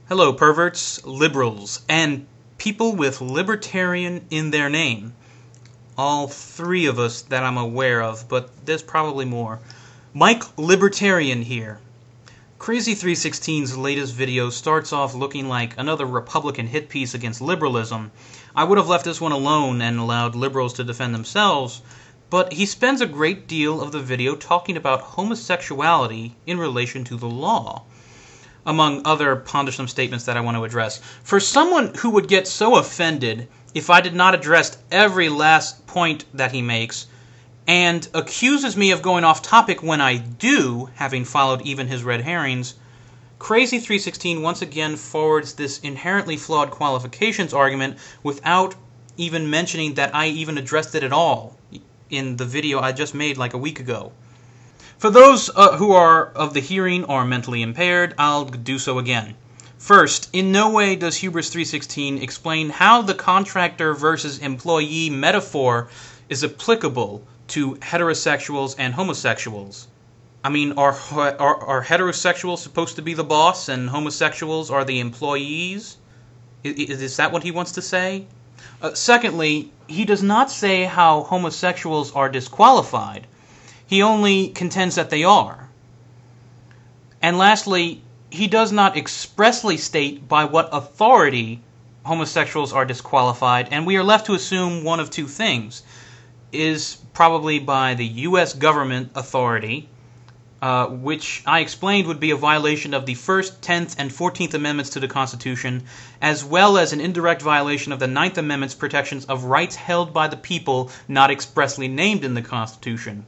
Hello, perverts, liberals, and people with libertarian in their name. All three of us that I'm aware of, but there's probably more. MikeLibertarian here. Krazie 316's latest video starts off looking like another Republican hit piece against liberalism. I would have left this one alone and allowed liberals to defend themselves, but he spends a great deal of the video talking about homosexuality in relation to the law, among other pondersome statements that I want to address. For someone who would get so offended if I did not address every last point that he makes, and accuses me of going off topic when I do, having followed even his red herrings, Krazie 316 once again forwards this inherently flawed qualifications argument without even mentioning that I even addressed it at all in the video I just made like a week ago. For those who are of the hearing or mentally impaired, I'll do so again. First, in no way does Hubris 316 explain how the contractor versus employee metaphor is applicable to heterosexuals and homosexuals. I mean, are heterosexuals supposed to be the boss and homosexuals are the employees? Is that what he wants to say? Secondly, he does not say how homosexuals are disqualified. He only contends that they are. And lastly, he does not expressly state by what authority homosexuals are disqualified, and we are left to assume one of two things. Is probably by the U.S. government authority, which I explained would be a violation of the 1st, 10th, and 14th Amendments to the Constitution, as well as an indirect violation of the 9th Amendment's protections of rights held by the people not expressly named in the Constitution.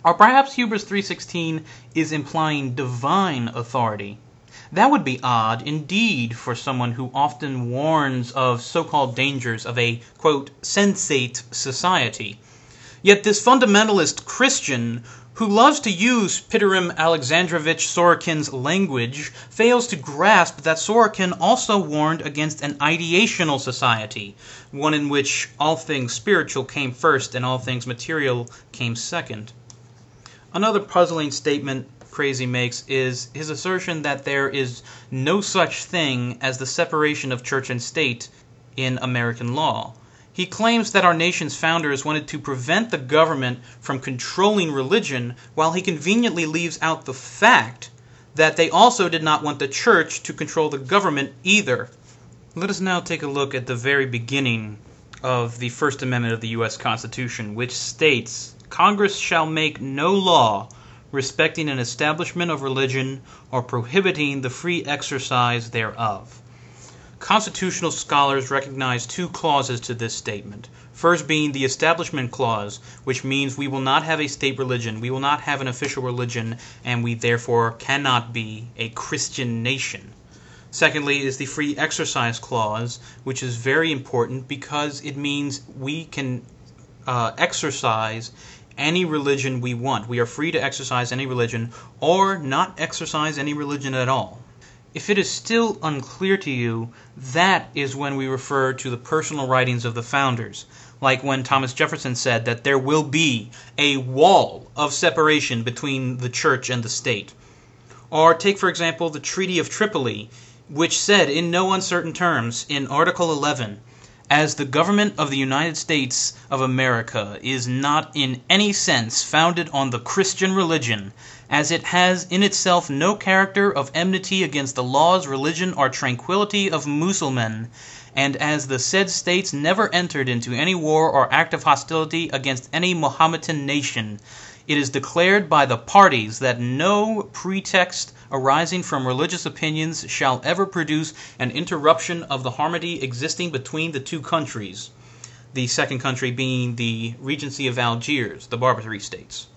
Or perhaps Hubris 316 is implying divine authority. That would be odd indeed for someone who often warns of so-called dangers of a, quote, sensate society. Yet this fundamentalist Christian who loves to use Pitirim Alexandrovich Sorokin's language fails to grasp that Sorokin also warned against an ideational society, one in which all things spiritual came first and all things material came second. Another puzzling statement Krazie makes is his assertion that there is no such thing as the separation of church and state in American law. He claims that our nation's founders wanted to prevent the government from controlling religion, while he conveniently leaves out the fact that they also did not want the church to control the government either. Let us now take a look at the very beginning of the First Amendment of the U.S. Constitution, which states, Congress shall make no law respecting an establishment of religion or prohibiting the free exercise thereof. Constitutional scholars recognize two clauses to this statement. First being the Establishment Clause, which means we will not have a state religion, we will not have an official religion, and we therefore cannot be a Christian nation. Secondly is the Free Exercise Clause, which is very important because it means we can exercise any religion we want. We are free to exercise any religion or not exercise any religion at all. If it is still unclear to you, that is when we refer to the personal writings of the founders, like when Thomas Jefferson said that there will be a wall of separation between the church and the state. Or take, for example, the Treaty of Tripoli, which said in no uncertain terms in Article 11, as the government of the United States of America is not in any sense founded on the Christian religion, as it has in itself no character of enmity against the laws, religion, or tranquility of Mussulmen, and as the said states never entered into any war or act of hostility against any Mohammedan nation, it is declared by the parties that no pretext arising from religious opinions shall ever produce an interruption of the harmony existing between the two countries, the second country being the Regency of Algiers, the Barbary states.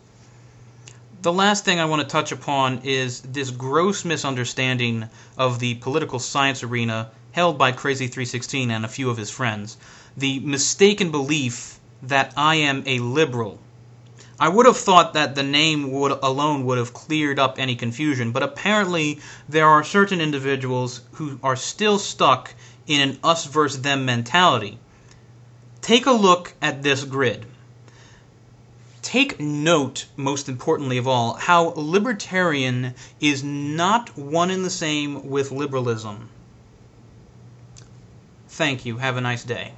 The last thing I want to touch upon is this gross misunderstanding of the political science arena held by Krazie 316 and a few of his friends, the mistaken belief that I am a liberal. I would have thought that the name alone would have cleared up any confusion, but apparently there are certain individuals who are still stuck in an us versus them mentality. Take a look at this grid. take note, most importantly of all, how libertarian is not one and the same with liberalism. Thank you. Have a nice day.